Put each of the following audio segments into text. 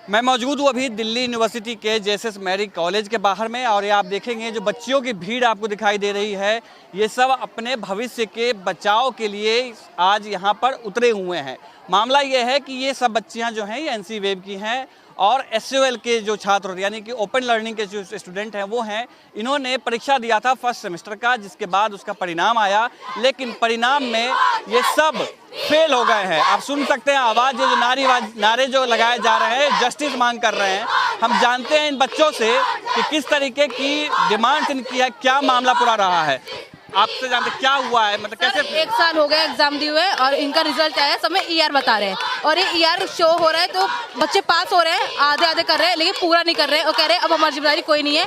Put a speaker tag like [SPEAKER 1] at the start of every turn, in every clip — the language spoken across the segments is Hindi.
[SPEAKER 1] मैं मौजूद हूँ अभी दिल्ली यूनिवर्सिटी के जेएसएस मैरी कॉलेज के बाहर में, और ये आप देखेंगे जो बच्चियों की भीड़ आपको दिखाई दे रही है, ये सब अपने भविष्य के बचाव के लिए आज यहाँ पर उतरे हुए हैं। मामला ये है कि ये सब बच्चियाँ जो हैं ये एनसी वेव की हैं और एसयूएल के जो छात्र यानी कि ओपन लर्निंग के जो स्टूडेंट हैं वो हैं। इन्होंने परीक्षा दिया था फर्स्ट सेमेस्टर का, जिसके बाद उसका परिणाम आया, लेकिन परिणाम में ये सब फेल हो गए हैं। आप सुन सकते हैं आवाज़, ये जो नारे जो लगाए जा रहे हैं, जस्टिस मांग कर रहे हैं। हम जानते हैं इन बच्चों से कि किस तरीके की डिमांड इनकी है, क्या मामला पूरा रहा है। आपसे जानते क्या हुआ है, मतलब कैसे?
[SPEAKER 2] 1 साल हो गया एग्जाम दिए हुए और इनका रिजल्ट आया, सब में ईआर बता रहे हैं और ये ईआर शो हो रहा है तो बच्चे पास हो रहे हैं, आधे आधे कर रहे हैं लेकिन पूरा नहीं कर रहे हैं और कह रहे हैं अब हमारी जिम्मेदारी कोई नहीं है,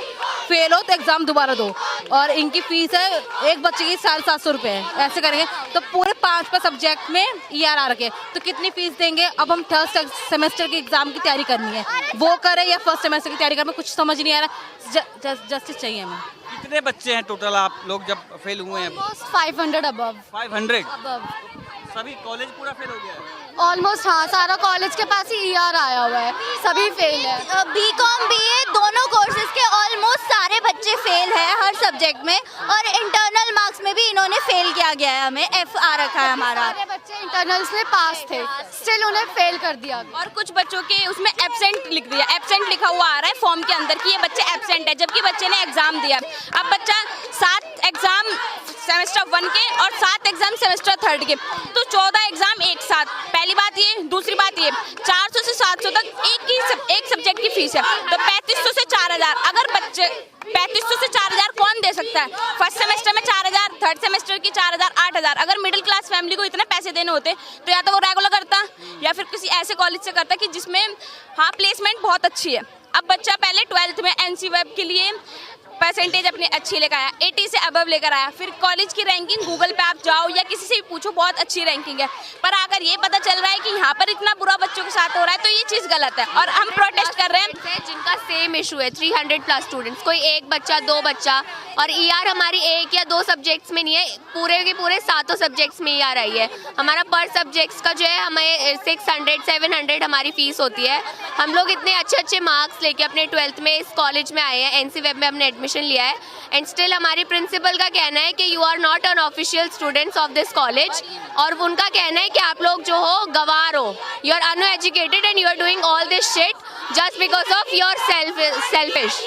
[SPEAKER 2] फेल हो तो एग्जाम दोबारा दो। और इनकी फीस है एक बच्चे की 750 रुपये है। ऐसे करेंगे तो पूरे 5 सब्जेक्ट में ईआर आ रखे तो कितनी फीस देंगे। अब हम थर्ड सेमेस्टर के एग्जाम की तैयारी करनी है, वो करें या फर्स्ट सेमेस्टर की तैयारी करें, कुछ समझ नहीं आ रहा। जस्टिस चाहिए हमें।
[SPEAKER 1] कितने बच्चे हैं टोटल आप लोग जब फेल हुए हैं?
[SPEAKER 2] 500 अबव।
[SPEAKER 1] 500
[SPEAKER 2] अबव।
[SPEAKER 1] सभी कॉलेज पूरा फेल हो गया है?
[SPEAKER 2] ऑलमोस्ट हाँ, सारा कॉलेज के पास ही ईआर आया हुआ है, सभी फेल है।
[SPEAKER 3] बीकॉम बीए दोनों कोर्सेज के ऑलमोस्ट सारे बच्चे फेल हैं हर सब्जेक्ट में, और इंटरनल मार्क्स में भी इन्होंने फेल किया गया है, हमें एफ आ रखा है हमारा।
[SPEAKER 2] सारे बच्चे इंटरनल्स में पास थे, स्टिल उन्हें फेल कर दिया।
[SPEAKER 4] और कुछ बच्चों के उसमें एब्सेंट लिख दिया, एब्सेंट लिखा हुआ आ रहा है फॉर्म के अंदर कि ये बच्चे एब्सेंट है, जबकि बच्चे ने एग्जाम दिया। अब बच्चा 7 एग्जाम सेमेस्टर 1 के और 7 एग्जाम सेमेस्टर 3 के, तो 14 एग्जाम एक साथ। पहली बात ये, दूसरी बात ये, 400 से 700 तक एक सब्जेक्ट की फीस है, तो 3500 से 4000। अगर बच्चे 3500 से 4000 कौन दे सकता है? फर्स्ट सेमेस्टर में 4000, थर्ड सेमेस्टर की 4000, 8000। अगर मिडिल क्लास फैमिली को इतने पैसे देने होते तो या तो वो रेगुलर करता या फिर किसी ऐसे कॉलेज से करता कि जिसमें हाँ प्लेसमेंट बहुत अच्छी है। अब बच्चा पहले 12th में एनसी वेब के लिए परसेंटेज अपनी अच्छी लेकर आया, 80 से अबव लेकर आया, फिर कॉलेज की रैंकिंग गूगल पे आप जाओ या किसी से भी पूछो बहुत अच्छी रैंकिंग है, पर अगर ये पता चल रहा है कि यहाँ पर इतना बुरा बच्चों के साथ हो रहा है तो ये चीज़ गलत है और हम प्रोटेस्ट कर रहे हैं।
[SPEAKER 3] जिनका सेम इशू है, 300+ स्टूडेंट्स, कोई एक बच्चा 2 बच्चा, और ईआर हमारी 1 या 2 सब्जेक्ट्स में नहीं है, पूरे के पूरे 7 सब्जेक्ट्स में ईआर आई है। हमारा पर सब्जेक्ट्स का जो है हमें 600-700 हमारी फीस होती है। हम लोग इतने अच्छे मार्क्स लेके अपने 12th में इस कॉलेज में आए हैं, एनसी वेब में हमने एडमिशन लिया है, एंड स्टिल हमारी प्रिंसिपल का कहना है कि you are not an official students of this college, और उनका कहना है कि आप लोग जो हो गवार हो, you are uneducated and you are doing all this shit just because of your selfish.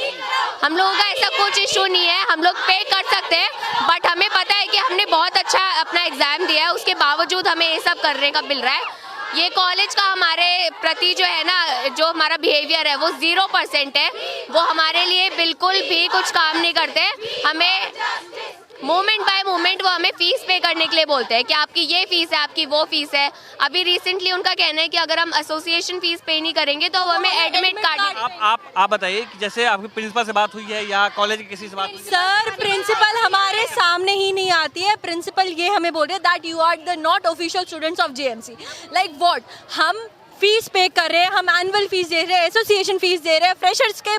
[SPEAKER 3] हम लोगों का ऐसा कुछ इशू नहीं है, हम लोग पे कर सकते हैं, बट हमें पता है कि हमने बहुत अच्छा अपना एग्जाम दिया है, उसके बावजूद हमें ये सब करने का मिल रहा है। ये कॉलेज का हमारे प्रति जो है ना, जो हमारा बिहेवियर है वो 0% है, वो हमारे लिए बिल्कुल भी कुछ काम नहीं करते। हमें मोमेंट बाय मोमेंट वो हमें फीस पे करने के लिए बोलते हैं कि आपकी ये फीस है, आपकी वो फीस है। अभी रिसेंटली उनका कहना है कि अगर हम एसोसिएशन फीस पे नहीं करेंगे तो हमें एडमिट कार्ड।
[SPEAKER 1] आप बताइए कि जैसे आपकी प्रिंसिपल से बात हुई है या कॉलेज की किसी से बात हुई है?
[SPEAKER 5] सर प्रिंसिपल हमारे सामने ही नहीं आती है। प्रिंसिपल ये हमें बोल रहे हैं that you are the not official students of JMC. Like what? हम फीस पे कर रहे हैं, हम एनुअल फीस दे रहे हैं, एसोसिएशन फीस दे रहे हैं, फ्रेशर्स के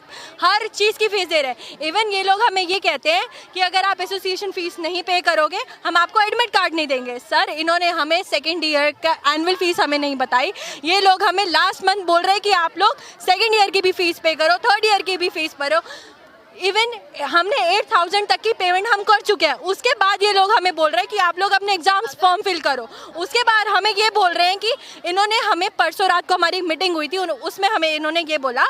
[SPEAKER 5] हर चीज़ की फीस दे रहे हैं। इवन ये लोग हमें ये कहते हैं कि अगर आप एसोसिएशन फीस नहीं पे करोगे हम आपको एडमिट कार्ड नहीं देंगे। सर इन्होंने हमें सेकेंड ईयर का एनुअल फीस हमें नहीं बताई। ये लोग हमें लास्ट मंथ बोल रहे हैं कि आप लोग सेकेंड ईयर की भी फीस पे करो, थर्ड ईयर की भी फीस भरो। इवन हमने 8000 तक की पेमेंट हम कर चुके हैं, उसके बाद ये लोग हमें बोल रहे हैं कि आप लोग अपने एग्जाम्स फॉर्म फिल करो। उसके बाद हमें ये बोल रहे हैं कि इन्होंने हमें परसों रात को हमारी मीटिंग हुई थी, उसमें हमें इन्होंने ये बोला,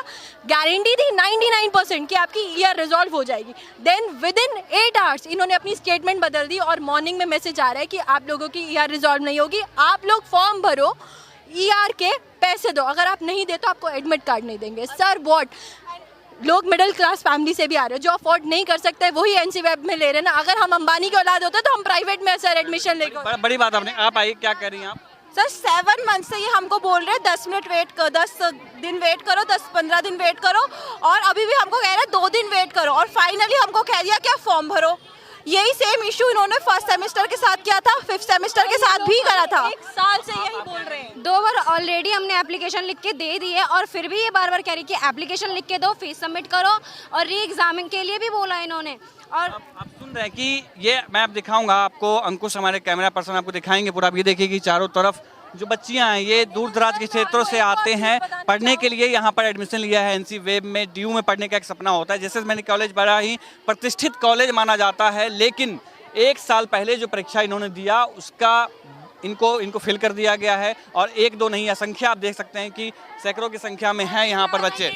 [SPEAKER 5] गारंटी थी 99% कि आपकी ईआर रिजॉल्व हो जाएगी। देन विद इन 8 आवर्स इन्होंने अपनी स्टेटमेंट बदल दी और मॉर्निंग में मैसेज आ रहा है कि आप लोगों की ईआर रिजॉल्व नहीं होगी, आप लोग फॉर्म भरो, ईआर के पैसे दो, अगर आप नहीं दे तो आपको एडमिट कार्ड नहीं देंगे। Sir what? लोग मिडिल क्लास फैमिली से भी आ रहे हैं, जो अफोर्ड नहीं कर सकते वही एनसी वेब में ले रहे हैं ना। अगर हम अंबानी के औलाद होते तो हम प्राइवेट में सर एडमिशन लेकर।
[SPEAKER 1] बड़ी बात आपने, आप आइए, क्या कह रही हैं आप?
[SPEAKER 5] सर 7 मंथ से ये हमको बोल रहे हैं 10 मिनट वेट करो, 10 दिन वेट करो, 10-15 दिन वेट करो, और अभी भी हमको कह रहे हैं 2 दिन वेट करो, और फाइनली हमको कह दिया क्या फॉर्म भरो। यही सेम इशू इन्होंने फर्स्ट सेमेस्टर के साथ किया था, 5th सेमेस्टर के साथ भी करा था। 1 साल से यही बोल रहे हैं।
[SPEAKER 2] 2 बार ऑलरेडी हमने एप्लीकेशन लिख के दे दी है और फिर भी ये बार बार कह रही कि एप्लीकेशन लिख के दो, फीस सबमिट करो, और री एग्जामिंग के लिए भी बोला इन्होंने। और
[SPEAKER 1] आप सुन रहे हैं कि ये मैं आप दिखाऊंगा आपको, अंकुश हमारे कैमरा पर्सन आपको दिखाएंगे पूरा। आप ये देखिए कि चारों तरफ जो बच्चियां हैं ये दूर दराज के क्षेत्रों से आते हैं पढ़ने के लिए, यहाँ पर एडमिशन लिया है एनसी वेब में। डीयू में पढ़ने का एक सपना होता है। जेएसएस मैरिक कॉलेज बड़ा ही प्रतिष्ठित कॉलेज माना जाता है, लेकिन एक साल पहले जो परीक्षा इन्होंने दिया उसका इनको फेल कर दिया गया है। और एक दो नहीं, असंख्या आप देख सकते हैं कि सैकड़ों की संख्या में हैं यहाँ पर बच्चे।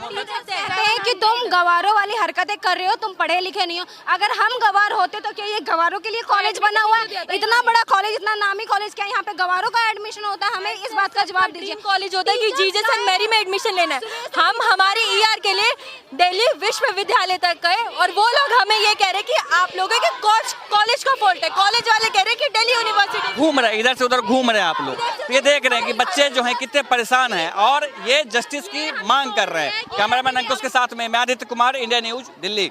[SPEAKER 6] कहते हैं कि तुम गवारों वाली हरकतें कर रहे हो, तुम पढ़े लिखे नहीं हो। अगर हम गवार होते तो क्या ये गवारों के लिए कॉलेज बना हुआ है? इतना बड़ा कॉलेज, इतना नामी कॉलेज, क्या यहाँ पे गवारों का एडमिशन होता है? हमें इस बात का जवाब दीजिए।
[SPEAKER 5] कॉलेज होता है कि जीसस एंड मैरी में एडमिशन लेना है। हम हमारे ईआर के लिए दिल्ली विश्वविद्यालय तक गए और वो लोग हमें ये कह रहे हैं कि आप लोगों के कॉलेज का फॉल्ट है। कॉलेज वाले कह रहे हैं कि दिल्ली यूनिवर्सिटी
[SPEAKER 1] घूम रहे, इधर से उधर घूम रहे हैं आप लोग। ये देख रहे हैं कि बच्चे जो हैं कितने परेशान हैं और ये जस्टिस की मांग कर रहे हैं। कैमरामैन अंकुश के साथ में मैं आदित्य कुमार, इंडिया न्यूज, दिल्ली।